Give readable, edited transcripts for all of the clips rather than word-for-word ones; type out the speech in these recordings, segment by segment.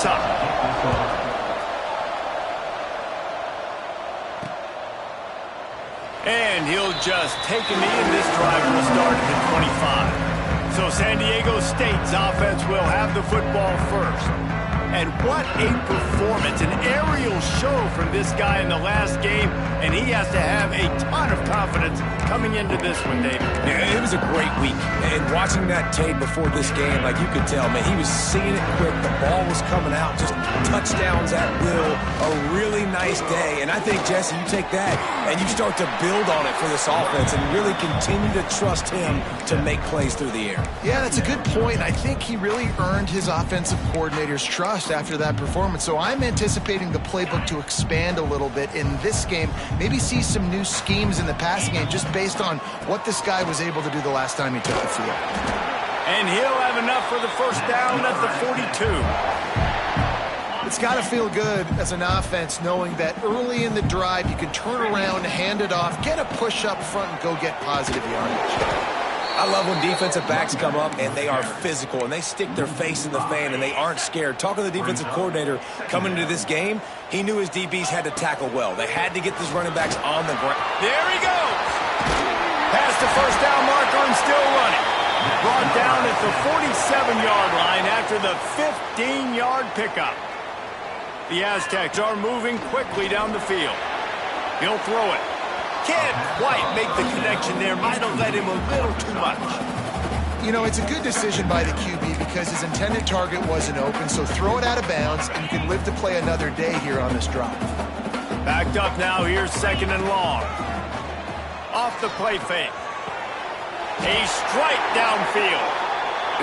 this up. And he'll just take a knee, and this drive will start at the 25. So San Diego State's offense will have the football first. And what a performance, an aerial show from this guy in the last game, and he has to have a ton of confidence coming into this one, David. Yeah, it was a great week, and watching that tape before this game, like you could tell, man, he was seeing it quick, the ball was coming out, just touchdowns at will, a really nice day, and I think, Jesse, you take that and you start to build on it for this offense and really continue to trust him to make plays through the air. Yeah, that's a good point. I think he really earned his offensive coordinator's trust after that performance. So I'm anticipating the playbook to expand a little bit in this game, maybe see some new schemes in the passing game just based on what this guy was able to do the last time he took the field. And he'll have enough for the first down at the 42. It's got to feel good as an offense knowing that early in the drive you can turn around, hand it off, get a push up front, and go get positive yardage. I love when defensive backs come up and they are physical and they stick their face in the fan and they aren't scared. Talking to the defensive coordinator coming into this game, he knew his DBs had to tackle well. They had to get these running backs on the ground. There he goes. Past the first down marker and still running. Brought down at the 47-yard line after the 15-yard pickup. The Aztecs are moving quickly down the field. He'll throw it. Can't quite make the connection there. Might have let him a little too much. You know, it's a good decision by the QB because his intended target wasn't open, so throw it out of bounds, and you can live to play another day here on this drive. Backed up now. Here's second and long. Off the play fake. A strike downfield.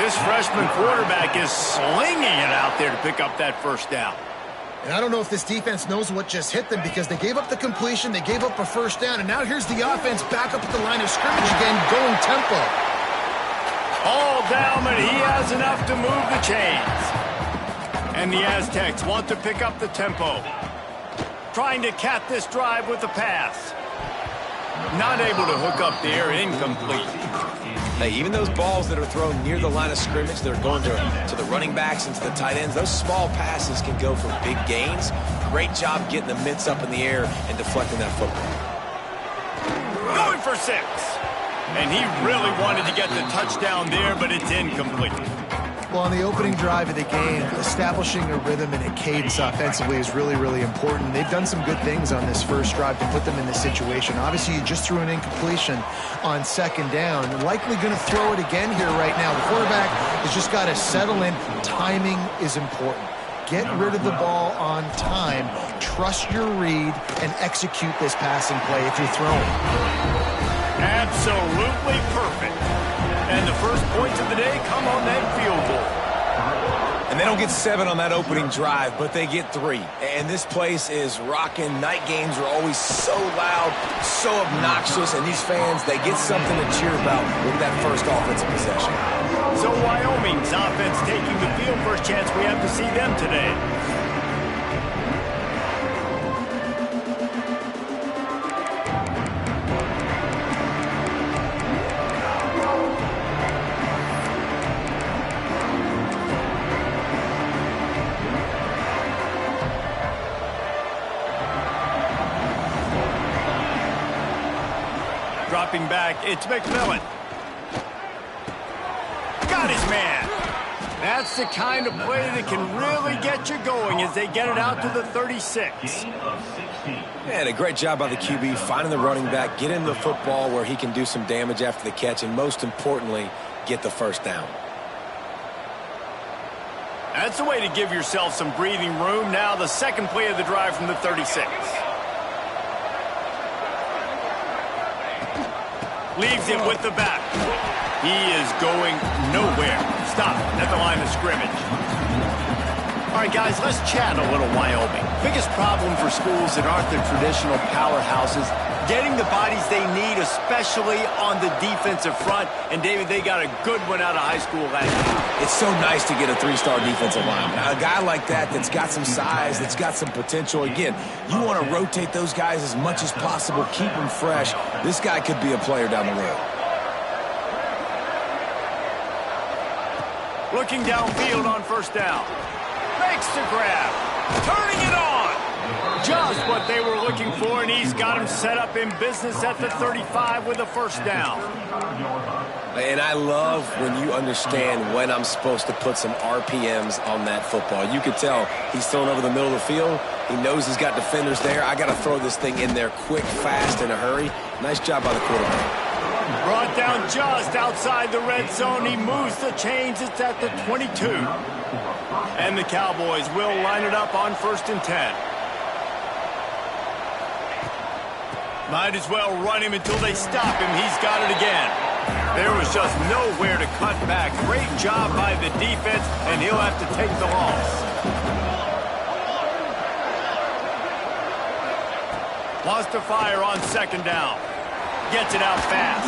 This freshman quarterback is slinging it out there to pick up that first down. And I don't know if this defense knows what just hit them because they gave up the completion, they gave up a first down, and now here's the offense back up at the line of scrimmage again, going tempo. All down, but he has enough to move the chains. And the Aztecs want to pick up the tempo. Trying to cap this drive with a pass. Not able to hook up there, incomplete. Hey, even those balls that are thrown near the line of scrimmage that are going to the running backs and to the tight ends, those small passes can go for big gains. Great job getting the mitts up in the air and deflecting that football. Going for 6. And he really wanted to get the touchdown there, but it's incomplete. Well, on the opening drive of the game, establishing a rhythm and a cadence offensively is really, really important. They've done some good things on this first drive to put them in this situation. Obviously, you just threw an incompletion on second down. Likely going to throw it again here right now. The quarterback has just got to settle in. Timing is important. Get rid of the ball on time. Trust your read and execute this passing play if you're throwing. Absolutely perfect. And the first points of the day come on that field goal. And they don't get 7 on that opening drive, but they get 3. And this place is rocking. Night games are always so loud, so obnoxious, and these fans, they get something to cheer about with that first offensive possession. So Wyoming's offense taking the field. First chance we have to see them today. Dropping back, it's McMillan. Got his man. That's the kind of play that can really get you going as they get it out to the 36. And a great job by the QB finding the running back, getting the football where he can do some damage after the catch, and most importantly, get the first down. That's the way to give yourself some breathing room. Now the second play of the drive from the 36. Leaves it with the back. He is going nowhere. Stop at the line of scrimmage. All right, guys, let's chat a little Wyoming. Biggest problem for schools that aren't the traditional powerhouses, getting the bodies they need, especially on the defensive front. And, David, they got a good one out of high school last year. It's so nice to get a 3-star defensive lineman. A guy like that's got some size, that's got some potential. Again, you want to rotate those guys as much as possible, keep them fresh. This guy could be a player down the road. Looking downfield on first down. Makes the grab. Turning it on. Just what they were looking for, and he's got him set up in business at the 35 with a first down. And I love when you understand when I'm supposed to put some RPMs on that football. You can tell he's thrown over the middle of the field. He knows he's got defenders there. I got to throw this thing in there quick, fast, in a hurry. Nice job by the quarterback. Brought down just outside the red zone. He moves the chains. It's at the 22. And the Cowboys will line it up on 1st and 10. Might as well run him until they stop him. He's got it again. There was just nowhere to cut back. Great job by the defense, and he'll have to take the loss. Wants to fire on 2nd down. Gets it out fast.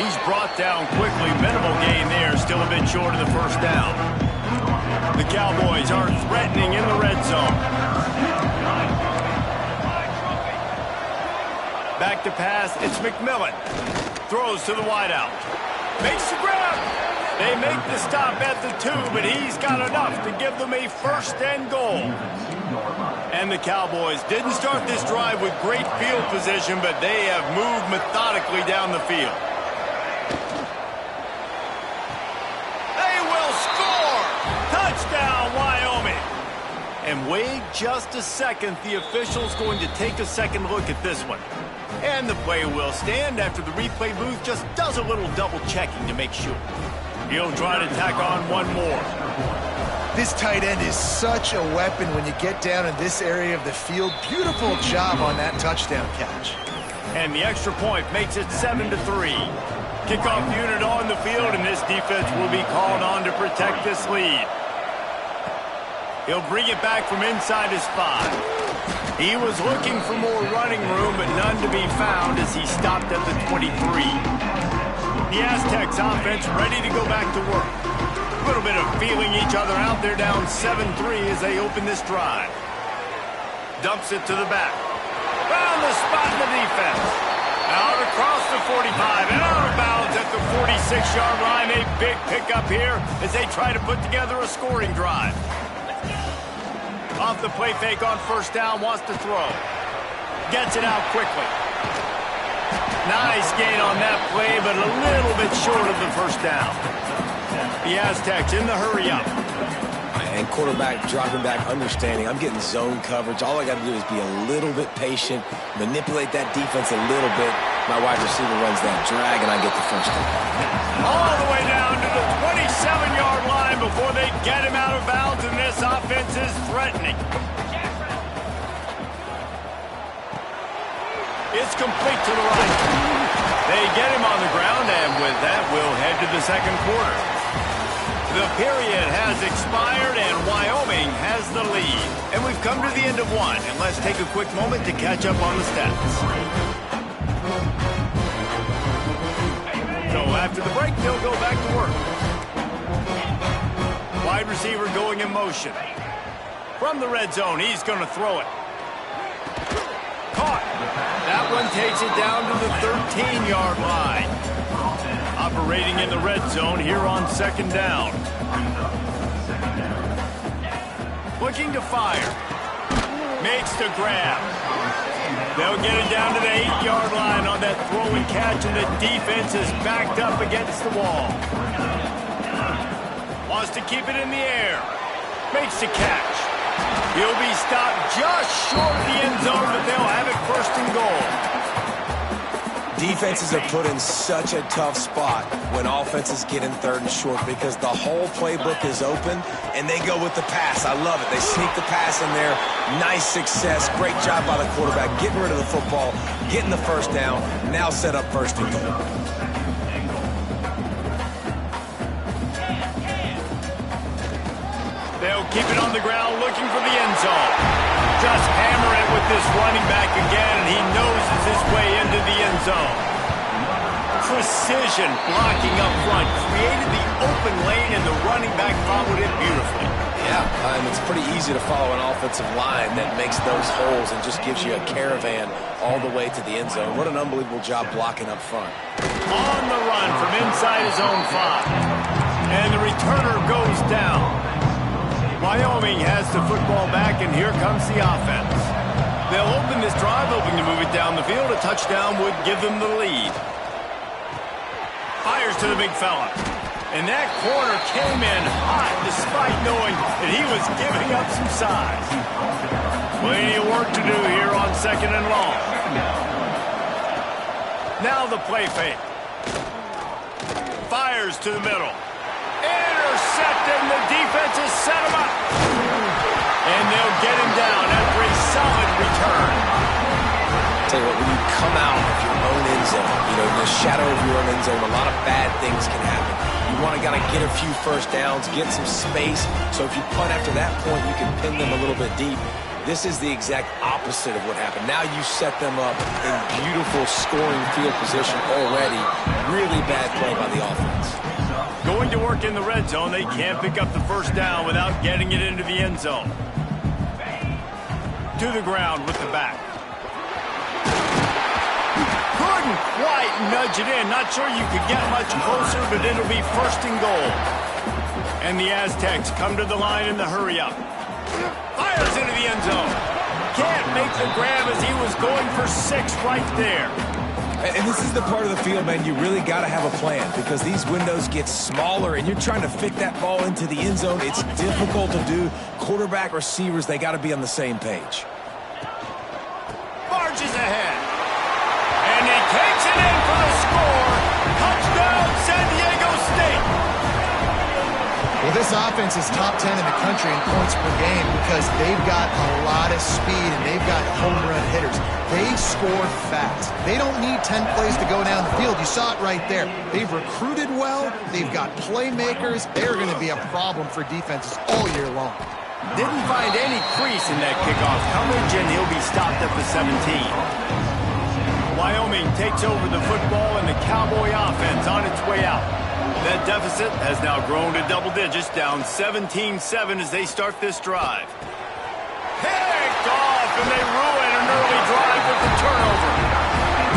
He's brought down quickly. Minimal gain there. Still a bit short of the first down. The Cowboys are threatening in the red zone. Back to pass, it's McMillan. Throws to the wideout. Makes the grab. They make the stop at the 2, but he's got enough to give them a 1st and goal. And the Cowboys didn't start this drive with great field position, but they have moved methodically down the field. They will score! Touchdown, Wyoming! And wait just a second. The official's going to take a second look at this one. And the play will stand after the replay booth just does a little double checking to make sure. He'll try to tack on one more. This tight end is such a weapon when you get down in this area of the field. Beautiful job on that touchdown catch. And the extra point makes it 7-3. Kickoff unit on the field, and this defense will be called on to protect this lead. He'll bring it back from inside his 5. He was looking for more running room, but none to be found as he stopped at the 23. The Aztecs offense ready to go back to work. A little bit of feeling each other out. They're down 7-3 as they open this drive. Dumps it to the back. Found the spot in the defense. Out across the 45 and out of bounds at the 46-yard line. A big pickup here as they try to put together a scoring drive. Off the play fake on 1st down, wants to throw. Gets it out quickly. Nice gain on that play, but a little bit short of the 1st down. The Aztecs in the hurry up. And quarterback dropping back, understanding. I'm getting zone coverage. All I got to do is be a little bit patient, manipulate that defense a little bit. My wide receiver runs that drag, and I get the 1st down. All the way down to the 27-yard line before they get him out of bounds, and this offense is threatening. It's complete to the right. They get him on the ground, and with that, we'll head to the 2nd quarter. The period has expired, and Wyoming has the lead. And we've come to the end of one, and let's take a quick moment to catch up on the stats. So after the break, they'll go back to work. Wide receiver going in motion. From the red zone, he's going to throw it. Caught. That one takes it down to the 13-yard line. Operating in the red zone here on 2nd down. Looking to fire. Makes the grab. They'll get it down to the 8-yard line on that throw and catch, and the defense is backed up against the wall. Wants to keep it in the air. Makes the catch. He'll be stopped just short of the end zone, but they'll have it 1st and goal. Defenses are put in such a tough spot when offenses get in 3rd and short because the whole playbook is open and they go with the pass. I love it. They sneak the pass in there. Nice success. Great job by the quarterback getting rid of the football, getting the 1st down, now set up 1st and goal. They'll keep it on the ground looking for the end zone. Just hammer it with this running back again, and he noses his way into the end zone. Precision blocking up front, created the open lane, and the running back followed it beautifully. Yeah, and it's pretty easy to follow an offensive line that makes those holes and just gives you a caravan all the way to the end zone. What an unbelievable job blocking up front. On the run from inside his own 5. And the returner goes down. Wyoming has the football back, and here comes the offense. They'll open this drive, hoping to move it down the field. A touchdown would give them the lead. Fires to the big fella. And that corner came in hot despite knowing that he was giving up some size. Plenty of work to do here on 2nd and long. Now the play fake. Fires to the middle. Intercepted, and the defense has set him up. And they'll get him down after a solid return. Tell you what, when you come out of your own end zone, in the shadow of your own end zone, a lot of bad things can happen. You want to get a few first downs, get some space. So if you punt after that point, you can pin them a little bit deep. This is the exact opposite of what happened. Now you set them up in beautiful scoring field position already. Really bad play by the offense. Going to work in the red zone, they can't pick up the first down without getting it into the end zone. To the ground with the back. Couldn't quite nudge it in. Not sure you could get much closer, but it'll be 1st and goal. And the Aztecs come to the line in the hurry-up. Fires into the end zone. Can't make the grab as he was going for 6 right there. And this is the part of the field, man, you really got to have a plan because these windows get smaller and you're trying to fit that ball into the end zone. It's difficult to do. Quarterback, receivers, they got to be on the same page. Barges ahead. And he takes it in for the score. Touchdown, San Diego State. Well, this offense is top 10 in the country in points per game because they've got a lot of speed and they've got home run hitters. They score fast. They don't need 10 plays to go down the field. You saw it right there. They've recruited well. They've got playmakers. They're going to be a problem for defenses all year long. Didn't find any crease in that kickoff coverage, and he'll be stopped at the 17. Wyoming takes over the football, and the Cowboy offense on its way out. That deficit has now grown to double digits, down 17-7 as they start this drive. Picked off, and they ruin an early drive with the turnover.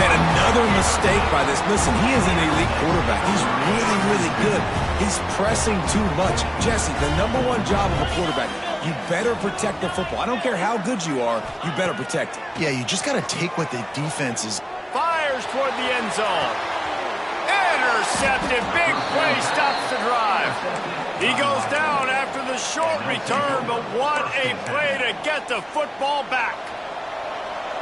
Man, another mistake by this. Listen, he is an elite quarterback. He's really, really good. He's pressing too much. Jesse, the #1 job of a quarterback, you better protect the football. I don't care how good you are, you better protect it. Yeah, you just got to take what the defense is. Fires toward the end zone. Intercepted. Big play stops the drive. He goes down after the short return, but what a play to get the football back.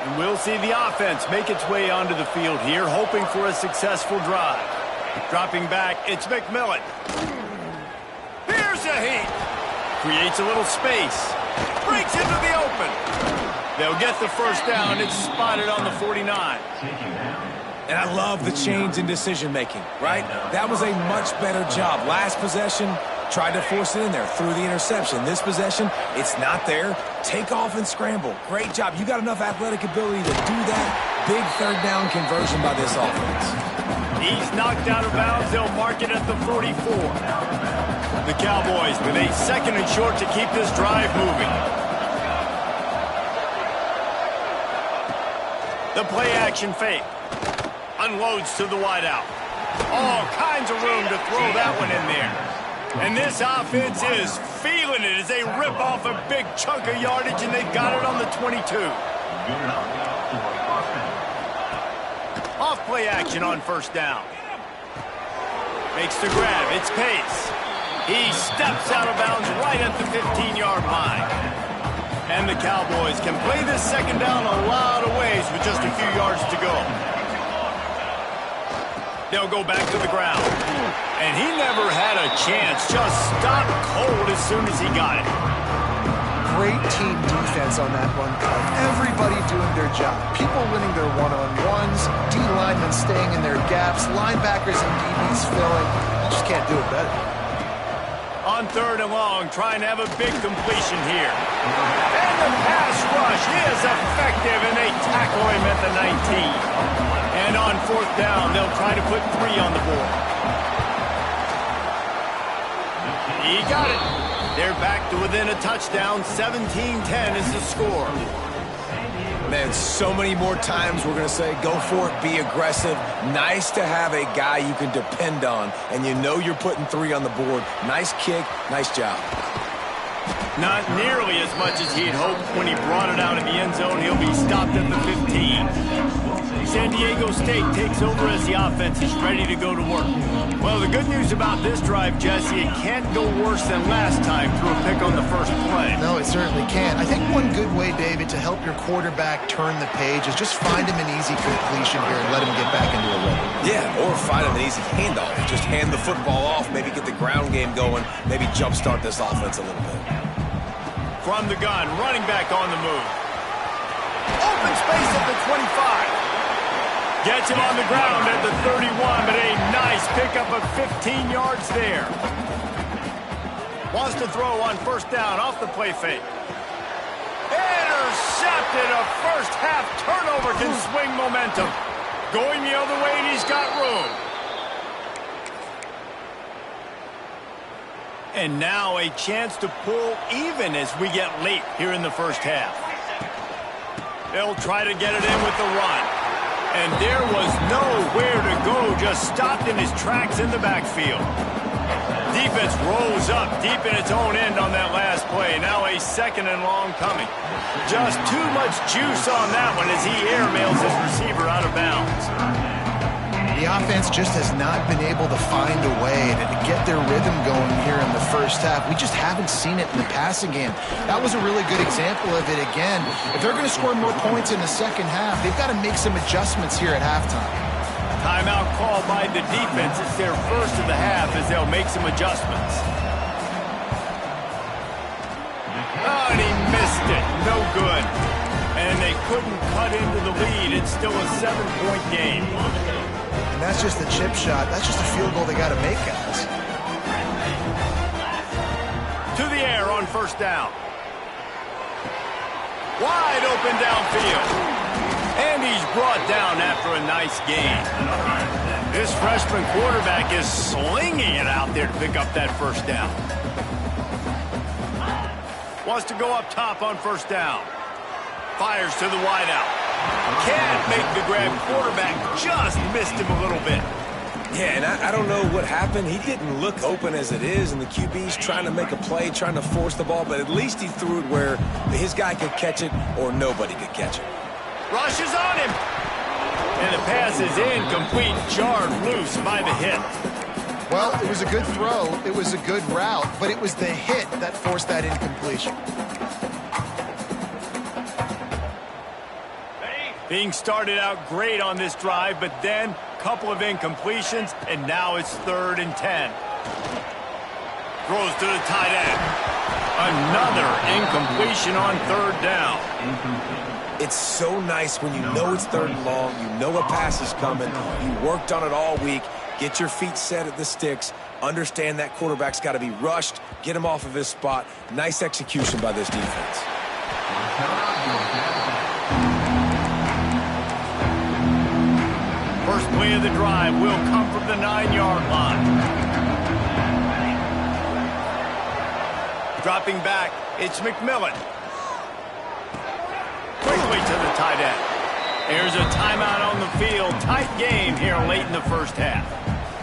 And we'll see the offense make its way onto the field here, hoping for a successful drive. Dropping back, it's McMillan. Here's a heat. Creates a little space. Breaks into the open. They'll get the first down. It's spotted on the 49. And I love the change in decision-making, right? That was a much better job. Last possession, tried to force it in there, threw the interception. This possession, it's not there. Take off and scramble. Great job. You got enough athletic ability to do that. Big 3rd down conversion by this offense. He's knocked out of bounds. They'll mark it at the 44. The Cowboys with a 2nd and short to keep this drive moving. The play-action fake. Unloads to the wideout. All kinds of room to throw that one in there. And this offense is feeling it as they rip off a big chunk of yardage, and they've got it on the 22. Off play action on 1st down. Makes the grab. It's Pace. He steps out of bounds right at the 15-yard line. And the Cowboys can play this 2nd down a lot of ways with just a few yards to go. They'll go back to the ground. And he never had a chance. Just stopped cold as soon as he got it. Great team defense on that one. Everybody doing their job. People winning their one-on-ones. D-linemen staying in their gaps. Linebackers and DBs filling. You just can't do it better. On 3rd and long, trying to have a big completion here. And the pass rush is effective, and they tackle him at the 19. And on 4th down, they'll try to put 3 on the board. He got it. They're back to within a touchdown. 17-10 is the score. Man, so many more times we're going to say, go for it, be aggressive. Nice to have a guy you can depend on, and you know you're putting 3 on the board. Nice kick, nice job. Not nearly as much as he had hoped when he brought it out of the end zone. He'll be stopped at the 15. San Diego State takes over as the offense is ready to go to work. Well, the good news about this drive, Jesse, it can't go worse than last time through a pick on the first play. No, it certainly can't. I think one good way, David, to help your quarterback turn the page is just find him an easy completion here and let him get back into a rhythm. Yeah, or find him an easy handoff. Just hand the football off, maybe get the ground game going, maybe jumpstart this offense a little bit. From the gun, running back on the move. Open space at the 25. Gets him on the ground at the 31, but a nice pickup of 15 yards there. Wants to throw on first down off the play fake. Intercepted. A first half turnover can swing momentum. Going the other way, and he's got room. And now a chance to pull even as we get late here in the first half. They'll try to get it in with the run. And there was nowhere to go, just stopped in his tracks in the backfield. Defense rolls up deep in its own end on that last play. Now a second and long coming. Just too much juice on that one as he airmails his receiver out of bounds. The offense just has not been able to find a way to get their rhythm going here in the first half. We just haven't seen it in the passing game. That was a really good example of it again. If they're going to score more points in the second half, they've got to make some adjustments here at halftime. Timeout call by the defense. It's their first of the half as they'll make some adjustments. Oh, and he missed it. No good. And they couldn't cut into the lead. It's still a 7-point game. And that's just a chip shot. That's just a field goal they got to make, guys. To the air on first down. Wide open downfield. And he's brought down after a nice gain. This freshman quarterback is slinging it out there to pick up that first down. Wants to go up top on first down. Fires to the wideout. Can't make the grab. Quarterback just missed him a little bit. Yeah, and I don't know what happened. He didn't look open as it is, and the QB's trying to make a play, trying to force the ball, but at least he threw it where his guy could catch it or nobody could catch it. Rushes on him. And the pass is incomplete, jarred loose by the hit. Well, it was a good throw. It was a good route, but it was the hit that forced that incompletion. Being started out great on this drive, but then a couple of incompletions, and now it's 3rd and 10. Throws to the tight end. Another incompletion on 3rd down. It's so nice when you know it's 3rd and long, you know a pass is coming, you worked on it all week, get your feet set at the sticks, understand that quarterback's got to be rushed, get him off of his spot. Nice execution by this defense. First play of the drive will come from the 9-yard line. Dropping back, it's McMillan. Quickly to the tight end. There's a timeout on the field. Tight game here late in the first half.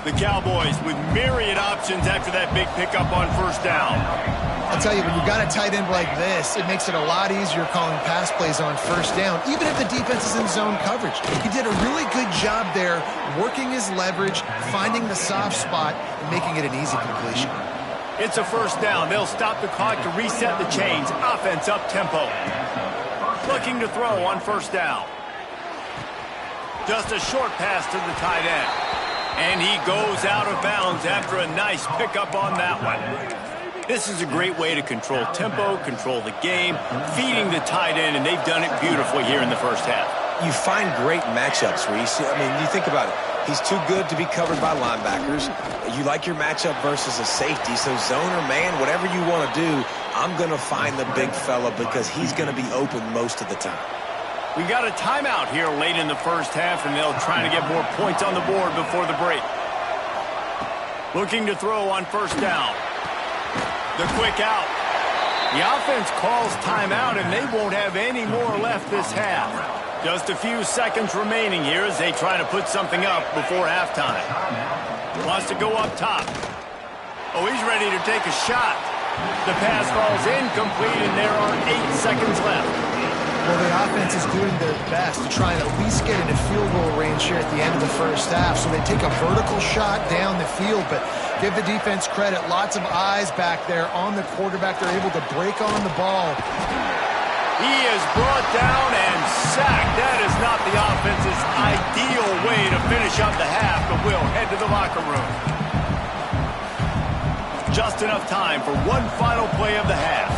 The Cowboys with myriad options after that big pickup on first down. I'll tell you, when you've got a tight end like this, it makes it a lot easier calling pass plays on first down, even if the defense is in zone coverage. He did a really good job there, working his leverage, finding the soft spot, and making it an easy completion. It's a first down. They'll stop the clock to reset the chains. Offense up tempo. Looking to throw on first down. Just a short pass to the tight end. And he goes out of bounds after a nice pickup on that one. This is a great way to control tempo, control the game, feeding the tight end, and they've done it beautifully here in the first half. You find great matchups where you see, you think about it. He's too good to be covered by linebackers. You like your matchup versus a safety, so zone or man, whatever you want to do, I'm going to find the big fella because he's going to be open most of the time. We got a timeout here late in the first half, and they'll try to get more points on the board before the break. Looking to throw on first down. The quick out. The offense calls timeout, and they won't have any more left this half. Just a few seconds remaining here as they try to put something up before halftime. Wants to go up top. Oh, he's ready to take a shot. The pass falls incomplete, and there are 8 seconds left. Well, the offense is doing their best to try and at least get into field goal range here at the end of the first half. So they take a vertical shot down the field, but give the defense credit. Lots of eyes back there on the quarterback. They're able to break on the ball. He is brought down and sacked. That is not the offense's ideal way to finish up the half, but we'll head to the locker room. Just enough time for one final play of the half.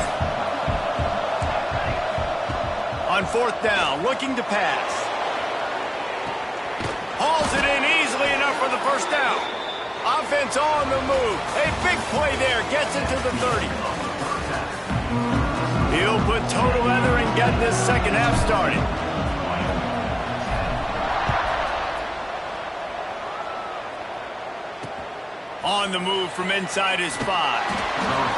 On 4th down, looking to pass. Hauls it in easily enough for the first down. Offense on the move. A big play there. Gets into the 30. He'll put total leather and get this second half started. On the move from inside his 5.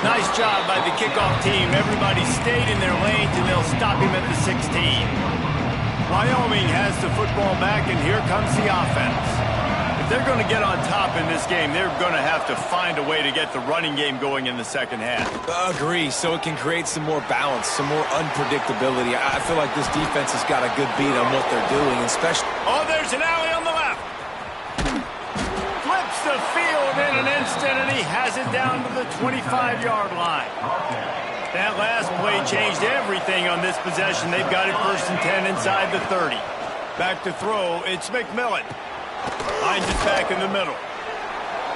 Nice job by the kickoff team. Everybody stayed in their lanes, and they'll stop him at the 16. Wyoming has the football back, and here comes the offense. If they're going to get on top in this game, they're going to have to find a way to get the running game going in the second half. Agree, so it can create some more balance, some more unpredictability. I feel like this defense has got a good beat on what they're doing, especially... Oh, there's an alley on the left. Flips the field in an instant, and he has it down to the 25-yard line. That last play changed everything on this possession. They've got it 1st and 10 inside the 30. Back to throw, it's McMillan. Finds it back in the middle.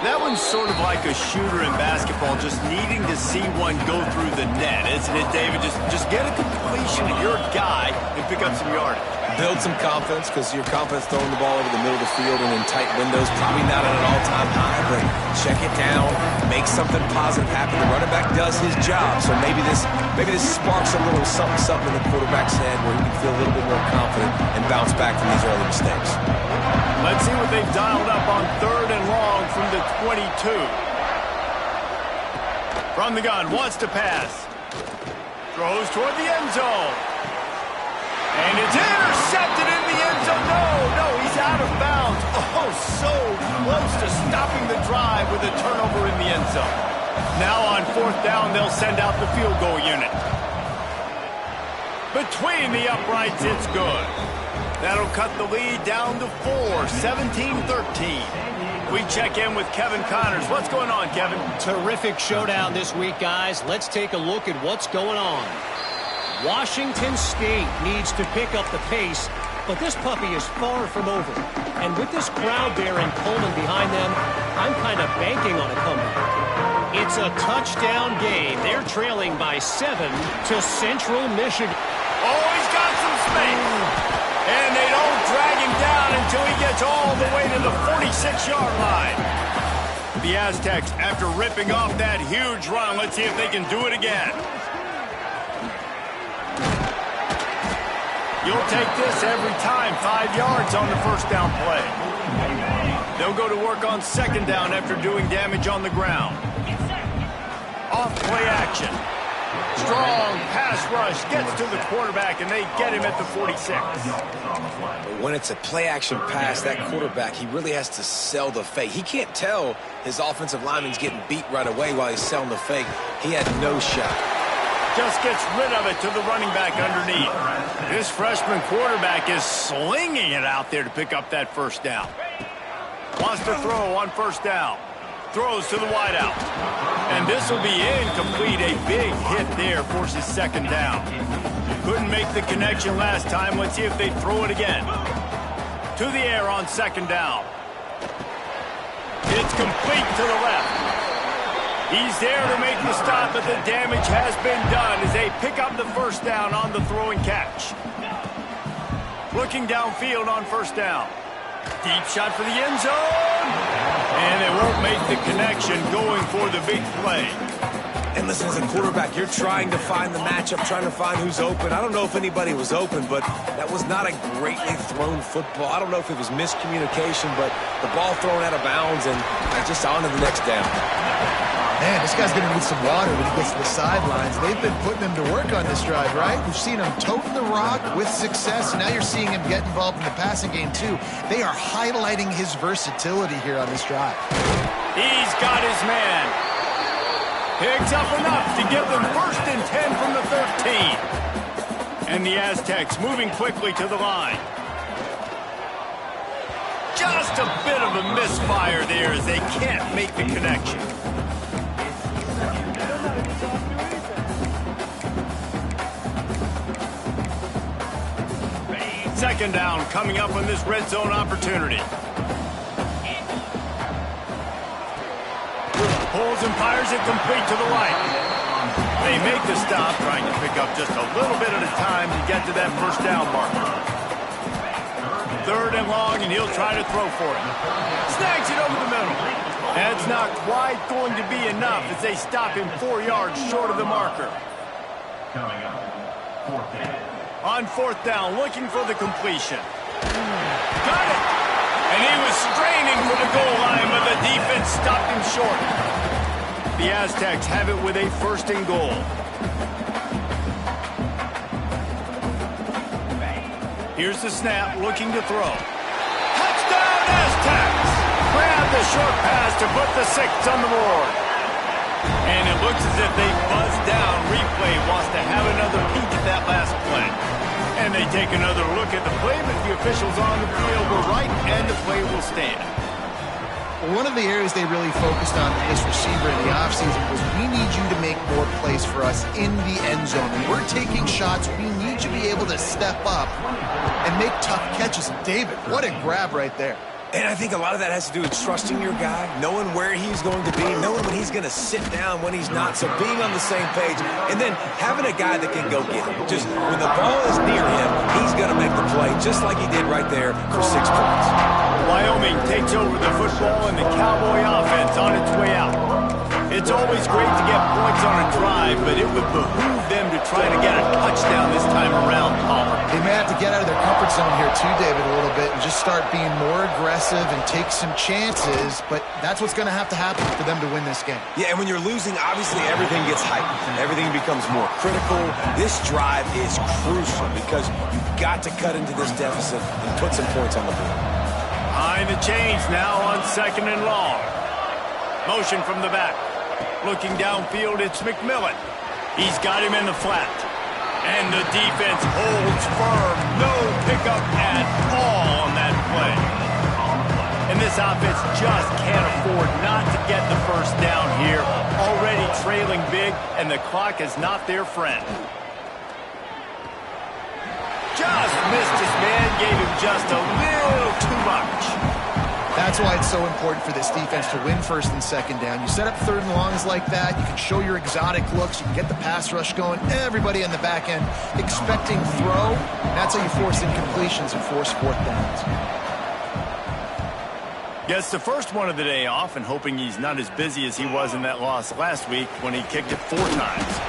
That one's sort of like a shooter in basketball, just needing to see one go through the net, isn't it, David? Just get a completion to your guy and pick up some yardage. Build some confidence, because your confidence throwing the ball over the middle of the field and in tight windows, probably not at an all-time high, but check it down, make something positive happen. The running back does his job, so maybe this sparks a little something in the quarterback's head where he can feel a little bit more confident and bounce back from these early mistakes. Let's see what they've dialed up on 3rd and long from the 22. From the gun, wants to pass. Throws toward the end zone. And it's intercepted in the end zone. No, he's out of bounds. Oh, so close to stopping the drive with a turnover in the end zone. Now on 4th down, they'll send out the field goal unit. Between the uprights, it's good. That'll cut the lead down to 4, 17-13. We check in with Kevin Connors. What's going on, Kevin? Terrific showdown this week, guys. Let's take a look at what's going on. Washington State needs to pick up the pace, but this puppy is far from over. And with this crowd there in Pullman behind them, I'm kind of banking on a comeback. It's a touchdown game. They're trailing by 7 to Central Michigan. Oh, he's got some space. And they don't drag him down until he gets all the way to the 46-yard line. The Aztecs, after ripping off that huge run, let's see if they can do it again. You'll take this every time. 5 yards on the 1st down play. They'll go to work on 2nd down after doing damage on the ground. Off play action. Strong pass rush gets to the quarterback, and they get him at the 46. But when it's a play-action pass, that quarterback, he really has to sell the fake. He can't tell his offensive lineman's getting beat right away while he's selling the fake. He had no shot. Just gets rid of it to the running back underneath. This freshman quarterback is slinging it out there to pick up that 1st down. Wants to throw on 1st down. Throws to the wideout. And this will be incomplete. A big hit there forces 2nd down. Couldn't make the connection last time. Let's see if they throw it again. To the air on 2nd down. It's complete to the left. He's there to make the stop, but the damage has been done as they pick up the 1st down on the throw and catch. Looking downfield on 1st down. Deep shot for the end zone. And they won't make the connection, going for the big play. And listen, as a quarterback, you're trying to find the matchup, trying to find who's open. I don't know if anybody was open, but that was not a greatly thrown football. I don't know if it was miscommunication, but the ball thrown out of bounds and just on to the next down. Man, this guy's going to need some water when he gets to the sidelines. They've been putting him to work on this drive, right? We've seen him toting the rock with success, and now you're seeing him get involved in the passing game, too. They are highlighting his versatility here on this drive. He's got his man. Picks up enough to give them 1st and 10 from the 13. And the Aztecs moving quickly to the line. Just a bit of a misfire there as they can't make the connection. Second down coming up on this red zone opportunity. Pulls and fires it complete to the right. They make the stop, trying to pick up just a little bit at a time to get to that 1st down marker. 3rd and long, and he'll try to throw for it. Snags it over the middle. That's not quite going to be enough as they stop him 4 yards short of the marker. On 4th down, looking for the completion. Got it! And he was straining for the goal line, but the defense stopped him short. The Aztecs have it with a 1st and goal. Here's the snap, looking to throw. Touchdown, Aztecs! Grab the short pass to put the 6 on the board. And it looks as if they buzzed down. Replay wants to have another peek at that last play. And they take another look at the play, but the officials on the field were right, and the play will stand. One of the areas they really focused on with this receiver in the offseason was we need you to make more plays for us in the end zone. When we're taking shots, we need you to be able to step up and make tough catches. And David, what a grab right there. And I think a lot of that has to do with trusting your guy, knowing where he's going to be, knowing when he's going to sit down, when he's not, so being on the same page, and then having a guy that can go get him. Just when the ball is near him, he's going to make the play, just like he did right there for 6 points. Wyoming takes over the football and the Cowboy offense on its way out. It's always great to get points on a drive, but it would behoove them to try to get a touchdown this time around, Palmer. They may have to get out of their comfort zone here too, David, a little bit, and just start being more aggressive and take some chances, but that's what's going to happen for them to win this game. Yeah, and when you're losing, obviously everything gets heightened. Everything becomes more critical. This drive is crucial because you've got to cut into this deficit and put some points on the board. Behind the chains now on 2nd and long. Motion from the back. Looking downfield, it's McMillan. He's got him in the flat. And the defense holds firm. No pickup at all on that play. And this offense just can't afford not to get the 1st down here. Already trailing big, and the clock is not their friend. Just missed his man, gave him just a little too much. That's why it's so important for this defense to win 1st and 2nd down. You set up 3rd and longs like that, you can show your exotic looks, you can get the pass rush going, everybody on the back end expecting throw. That's how you force incompletions and force 4th downs. Gets the first one of the day off and hoping he's not as busy as he was in that loss last week when he kicked it 4 times.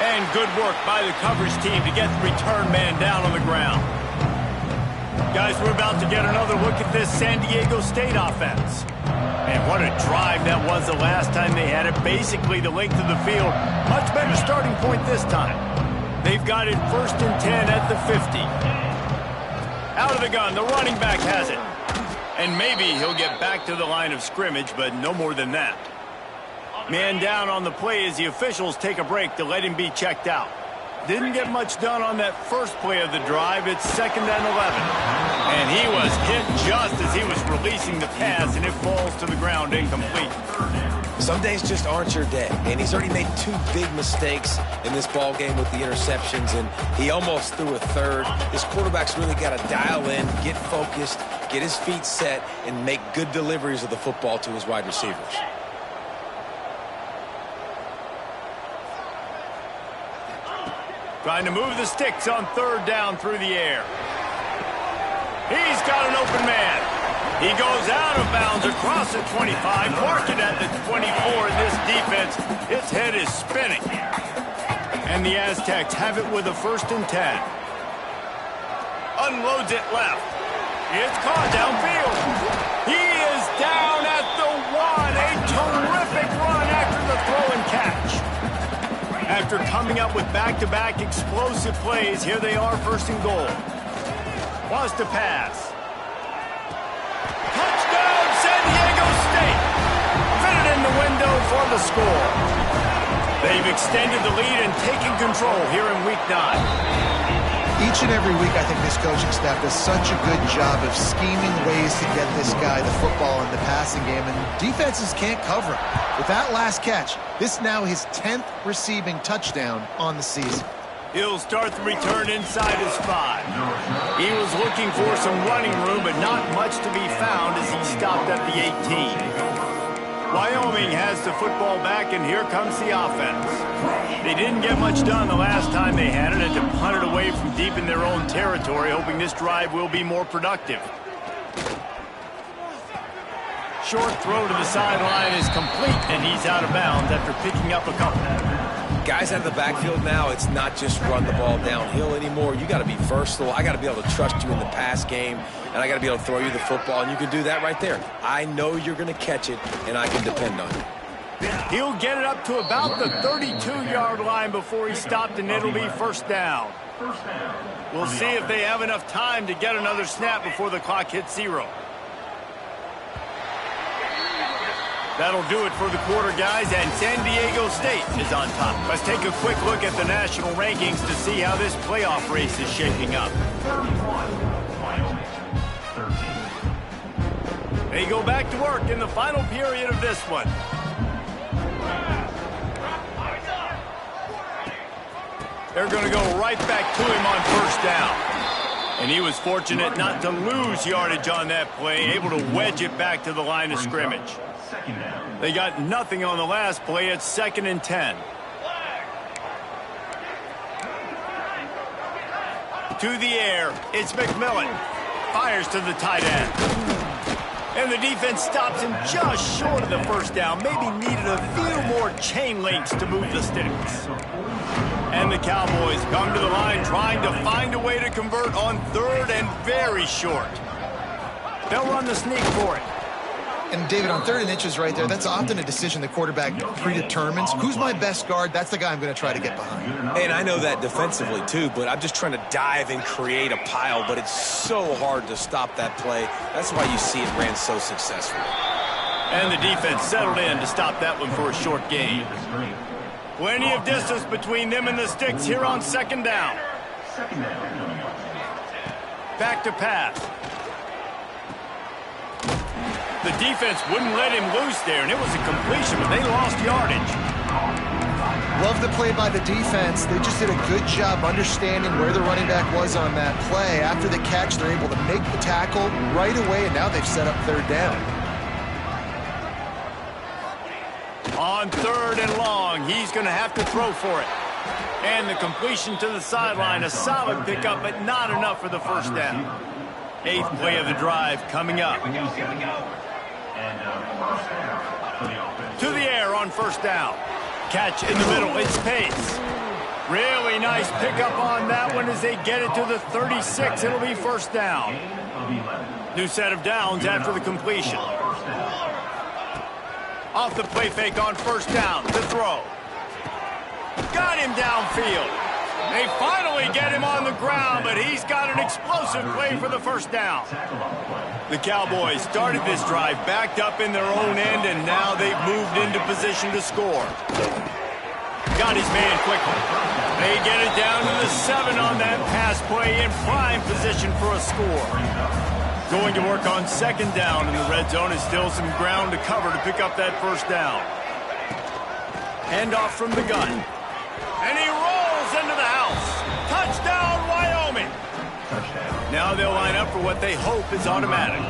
And good work by the coverage team to get the return man down on the ground. Guys, we're about to get another look at this San Diego State offense. And what a drive that was the last time they had it. Basically the length of the field. Much better starting point this time. They've got it 1st and 10 at the 50. Out of the gun, the running back has it. And maybe he'll get back to the line of scrimmage, but no more than that. Man down on the play as the officials take a break to let him be checked out. Didn't get much done on that first play of the drive. It's 2nd and 11. And he was hit just as he was releasing the pass, and it falls to the ground incomplete. Some days just aren't your day, and he's already made 2 big mistakes in this ball game with the interceptions, and he almost threw a 3rd. His quarterback's really got to dial in, get focused, get his feet set, and make good deliveries of the football to his wide receivers. Trying to move the sticks on 3rd down through the air. He's got an open man. He goes out of bounds across the 25, marking at the 24 in this defense. His head is spinning. And the Aztecs have it with a 1st and 10. Unloads it left. It's caught downfield. He is down at the 1. A terrific run after the throw and catch. After coming up with back-to-back explosive plays, here they are 1st and goal. Wants to pass. Touchdown, San Diego State. Fitted in the window for the score. They've extended the lead and taken control here in Week 9. Each and every week, I think this coaching staff does such a good job of scheming ways to get this guy the football in the passing game, and defenses can't cover him. With that last catch, this now his 10th receiving touchdown on the season. He'll start the return inside his 5. He was looking for some running room, but not much to be found as he stopped at the 18. Wyoming has the football back, and here comes the offense. They didn't get much done the last time they had it, and to punt it away from deep in their own territory, hoping this drive will be more productive. Short throw to the sideline is complete, and he's out of bounds after picking up a couple. Guys out of the backfield now, it's not just run the ball downhill anymore. You got to be versatile. I got to be able to trust you in the pass game, and I got to be able to throw you the football, and you can do that right there. I know you're going to catch it, and I can depend on it. He'll get it up to about the 32-yard line before he stopped, and it'll be first down. We'll see if they have enough time to get another snap before the clock hits 0. That'll do it for the quarter, guys, and San Diego State is on top. Let's take a quick look at the national rankings to see how this playoff race is shaping up. They go back to work in the final period of this one. They're going to go right back to him on first down. And he was fortunate not to lose yardage on that play, able to wedge it back to the line of scrimmage. They got nothing on the last play. It's 2nd and 10. To the air, it's McMillan. Fires to the tight end. And the defense stops him just short of the first down. Maybe needed a few more chain links to move the sticks. And the Cowboys come to the line trying to find a way to convert on 3rd and very short. They'll run the sneak for it. And, David, on 3rd and inches right there, that's often a decision the quarterback predetermines. Who's my best guard? That's the guy I'm going to try to get behind. And I know that defensively, too, but I'm just trying to dive and create a pile, but it's so hard to stop that play. That's why you see it ran so successfully. And the defense settled in to stop that one for a short gain. Plenty of distance between them and the sticks here on 2nd down. Back to pass. The defense wouldn't let him loose there, and it was a completion, but they lost yardage. Love the play by the defense. They just did a good job understanding where the running back was on that play. After the catch, they're able to make the tackle right away, and now they've set up 3rd down. On 3rd and long, he's going to have to throw for it. And the completion to the sideline, a solid pickup, but not enough for the first down. 8th play of the drive coming up. To the air on first down. Catch in the middle. It's Pace. Really nice pickup on that one as they get it to the 36. It'll be first down. New set of downs after the completion. Off the play fake on first down. The throw. Got him downfield. They finally get him on the ground, but he's got an explosive play for the first down. The Cowboys started this drive backed up in their own end, and now they've moved into position to score. Got his man quickly. They get it down to the 7 on that pass play in prime position for a score. Going to work on 2nd down in the red zone is still some ground to cover to pick up that first down. Handoff from the gun. And he rolls into the house. Touchdown, Wyoming. Now they'll line up for what they hope is automatic.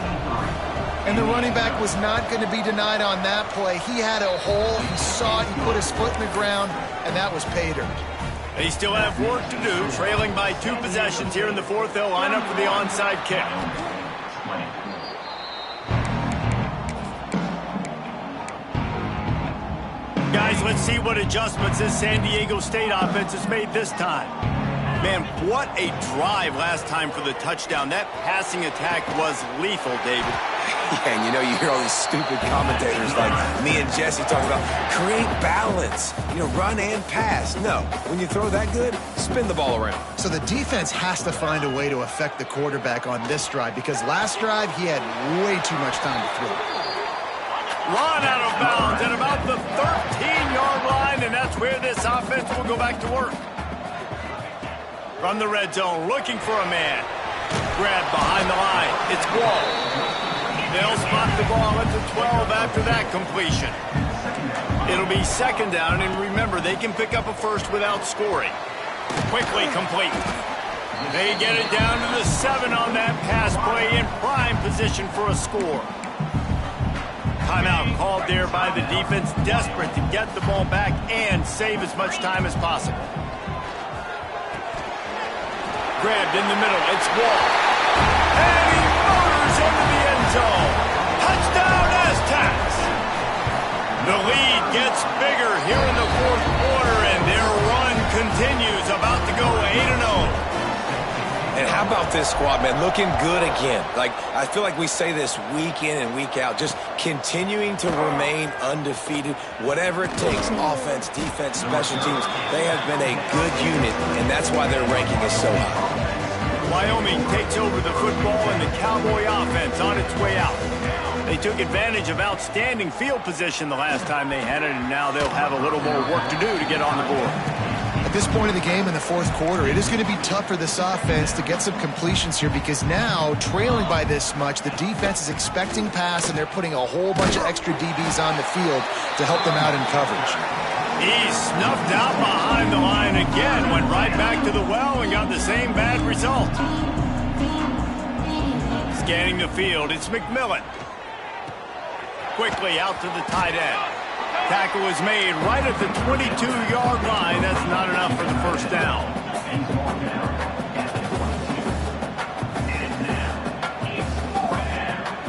And the running back was not going to be denied on that play. He had a hole. He saw it. He put his foot in the ground, and that was pay dirt. They still have work to do. Trailing by 2 possessions here in the 4th. They'll line up for the onside kick. Guys, let's see what adjustments this San Diego State offense has made this time. Man, what a drive last time for the touchdown. That passing attack was lethal, David. Yeah, and you hear all these stupid commentators like me and Jesse talking about create balance, run and pass. No, when you throw that good, spin the ball around. So the defense has to find a way to affect the quarterback on this drive, because last drive he had way too much time to throw. Run out of bounds at about the 13-yard line, and that's where this offense will go back to work. From the red zone, looking for a man. Grab behind the line. It's Wall. They'll spot the ball at the 12 after that completion. It'll be second down, and remember, they can pick up a first without scoring. Quickly complete. They get it down to the 7 on that pass play, in prime position for a score. Timeout called there by the defense, desperate to get the ball back and save as much time as possible. Grabbed in the middle, it's Wall. And he motors into the end zone. Touchdown, Aztecs! The lead gets bigger here in the fourth quarter, and their run continues, about to go 8-0. And how about this squad, man? Looking good again. Like, I feel like we say this week in and week out, just continuing to remain undefeated. Whatever it takes, offense, defense, special teams, they have been a good unit, and that's why their ranking is so high. Wyoming takes over the football, and the Cowboy offense on its way out. They took advantage of outstanding field position the last time they had it, and now they'll have a little more work to do to get on the board. At this point of the game in the fourth quarter, it is going to be tough for this offense to get some completions here, because now, trailing by this much, the defense is expecting pass, and they're putting a whole bunch of extra DBs on the field to help them out in coverage. He's snuffed out behind the line again, went right back to the well and got the same bad result. Scanning the field, it's McMillan. Quickly out to the tight end. Tackle is made right at the 22-yard line. That's not enough for the first down.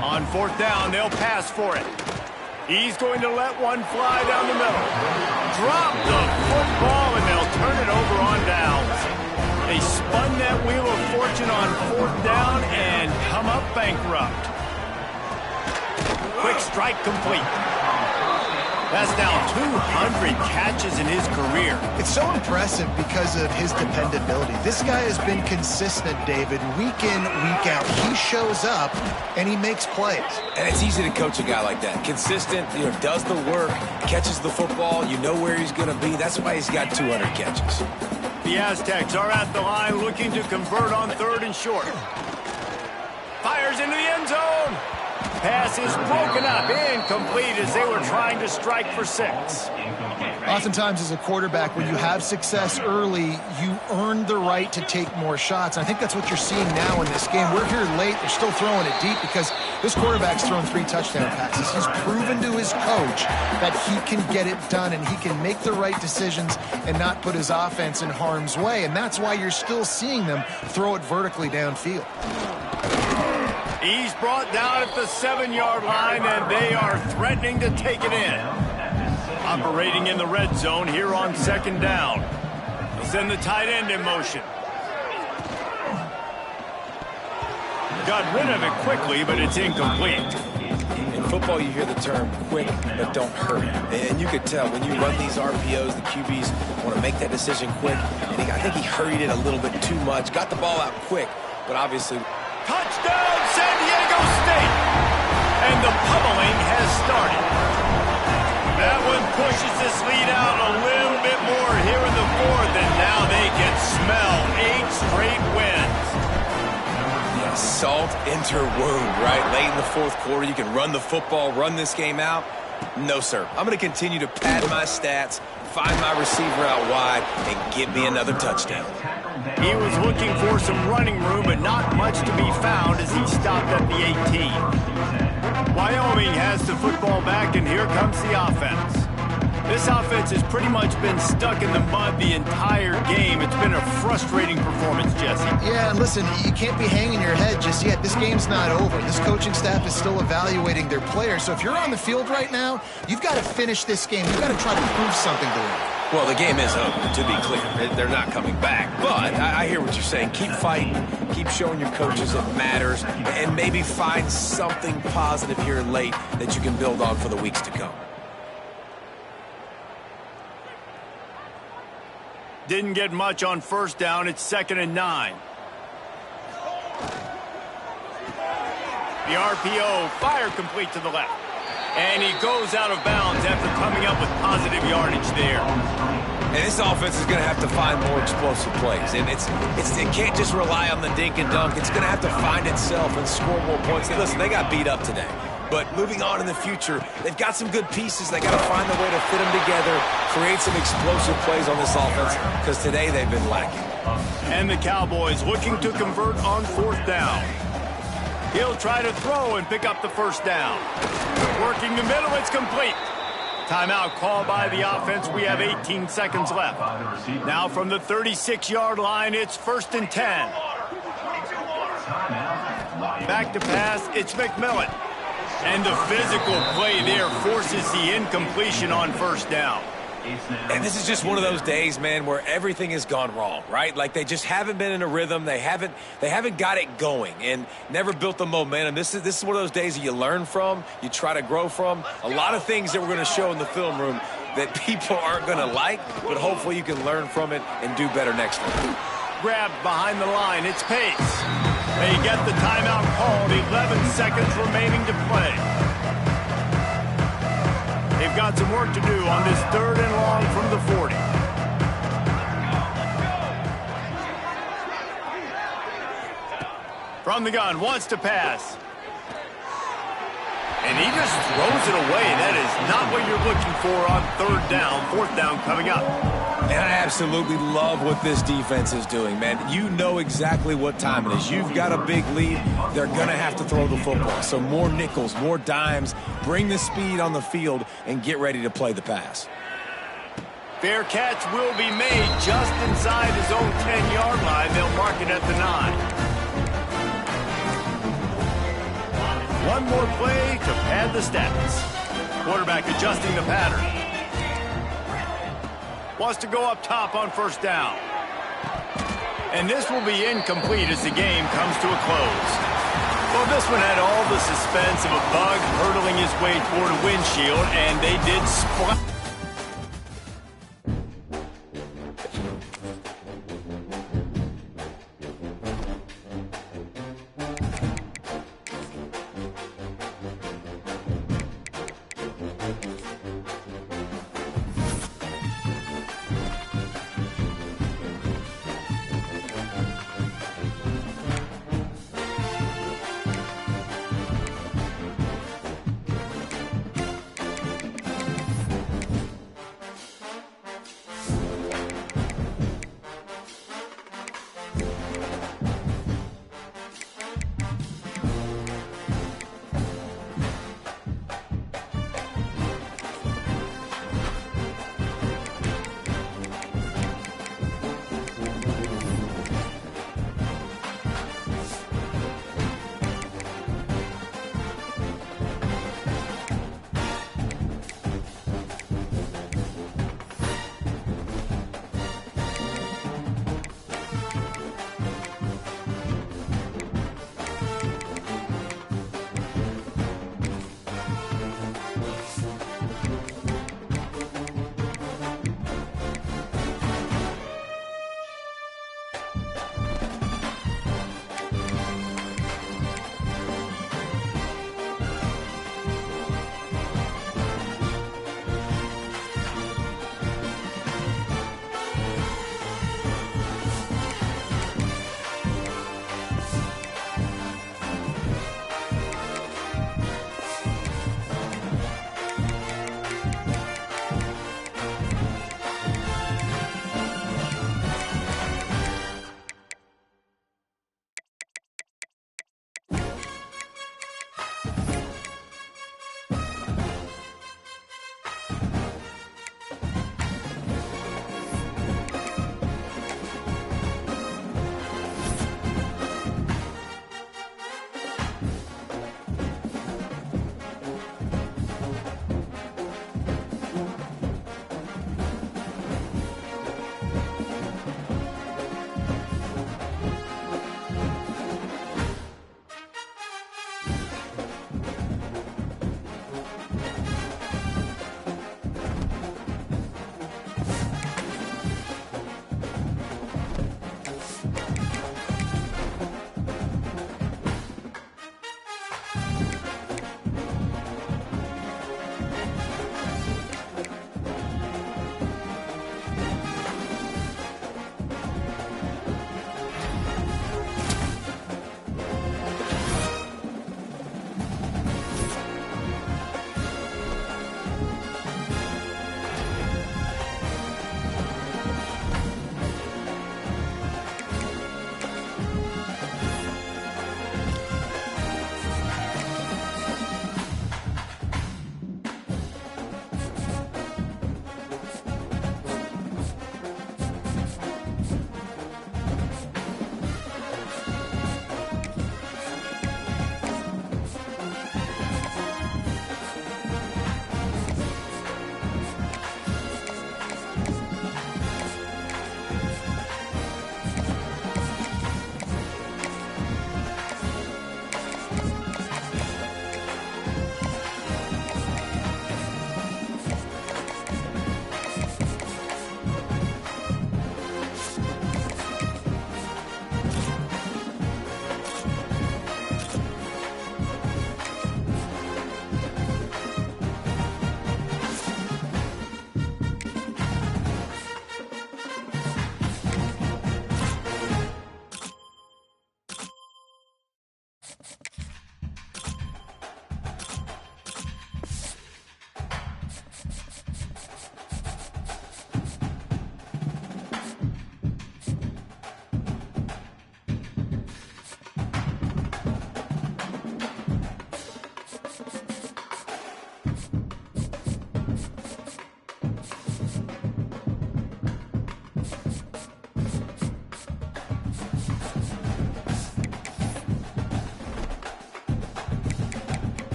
On fourth down, they'll pass for it. He's going to let one fly down the middle. Drop the football, and they'll turn it over on downs. They spun that wheel of fortune on fourth down and come up bankrupt. Quick strike complete. That's now 200 catches in his career. It's so impressive because of his dependability. This guy has been consistent, David, week in, week out. He shows up, and he makes plays. And it's easy to coach a guy like that. Consistent, does the work, catches the football, you know where he's going to be. That's why he's got 200 catches. The Aztecs are at the line looking to convert on third and short. Fires into the end zone. Pass is broken up, incomplete as they were trying to strike for 6. Oftentimes as a quarterback, when you have success early, you earn the right to take more shots. I think that's what you're seeing now in this game. We're here late. They're still throwing it deep because this quarterback's thrown 3 touchdown passes. He's proven to his coach that he can get it done and he can make the right decisions and not put his offense in harm's way. And that's why you're still seeing them throw it vertically downfield. He's brought down at the 7-yard line, and they are threatening to take it in. Operating in the red zone here on second down. They'll send the tight end in motion. Got rid of it quickly, but it's incomplete. In football, you hear the term quick, but don't hurry. And you could tell when you run these RPOs, the QBs want to make that decision quick. And I think he hurried it a little bit too much. Got the ball out quick, but obviously... Touchdown, San Diego State! And the pummeling has started. That one pushes this lead out a little bit more here in the fourth, and now they can smell 8 straight wins. Yeah, salt enter wound, right? Late in the fourth quarter, you can run the football, run this game out. No, sir. I'm going to continue to pad my stats, find my receiver out wide, and get me another touchdown. He was looking for some running room, but not much to be found as he stopped at the 18. Wyoming has the football back, and here comes the offense. This offense has pretty much been stuck in the mud the entire game. It's been a frustrating performance, Jesse. Yeah, and listen, you can't be hanging your head just yet. This game's not over. This coaching staff is still evaluating their players. So if you're on the field right now, you've got to finish this game. You've got to try to prove something to them. Well, the game is over, to be clear. They're not coming back. But I hear what you're saying. Keep fighting. Keep showing your coaches it matters. And maybe find something positive here late that you can build on for the weeks to come. Didn't get much on first down. It's 2nd and 9. The RPO, fire complete to the left. And he goes out of bounds after coming up with positive yardage there. And this offense is going to have to find more explosive plays. And it can't just rely on the dink and dunk. It's going to have to find itself and score more points. And listen, they got beat up today. But moving on in the future, they've got some good pieces. They got to find a way to fit them together, create some explosive plays on this offense, because today they've been lacking. And the Cowboys looking to convert on 4th down. He'll try to throw and pick up the 1st down. Working the middle, it's complete. Timeout called by the offense. We have 18 seconds left. Now from the 36-yard line, it's 1st and 10. Back to pass, it's McMillan. And the physical play there forces the incompletion on 1st down. And this is just one of those days, man, where everything has gone wrong, right? Like they just haven't been in a rhythm. They haven't got it going and never built the momentum. This is one of those days that you learn from, you try to grow from. A lot of things that we're going to show in the film room that people aren't going to like, but hopefully you can learn from it and do better next time. Grabbed behind the line, it's Pace. They get the timeout called, 11 seconds remaining to play. They've got some work to do on this 3rd and long from the 40. From the gun, wants to pass. And he just throws it away. That is not what you're looking for on 3rd down, 4th down coming up. And I absolutely love what this defense is doing, man. You know exactly what time it is. You've got a big lead. They're going to have to throw the football. So more nickels, more dimes, bring the speed on the field, and get ready to play the pass. Fair catch will be made just inside his own 10-yard line. They'll mark it at the 9. One more play to pad the stats. Quarterback adjusting the pattern. Wants to go up top on 1st down. And this will be incomplete as the game comes to a close. Well, this one had all the suspense of a bug hurtling his way toward a windshield, and they did splash.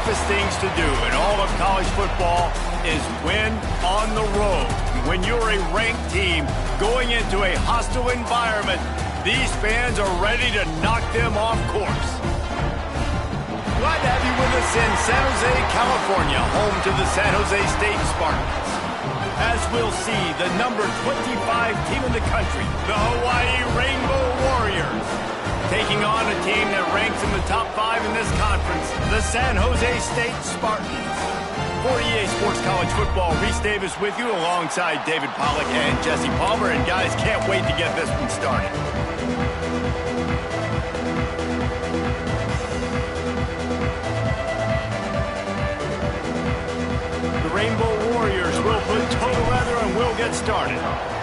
toughest things to do in all of college football is win on the road. When you're a ranked team going into a hostile environment, these fans are ready to knock them off course. Glad to have you with us in San Jose, California, home to the San Jose State Spartans. As we'll see, the number 25 team in the country, the Hawaii Rainbow Warriors, taking on a team that ranks in the top 5 in this conference, the San Jose State Spartans. For EA Sports College Football, Reese Davis with you alongside David Pollack and Jesse Palmer. And guys, can't wait to get this one started. The Rainbow Warriors will put total weather and we'll get started.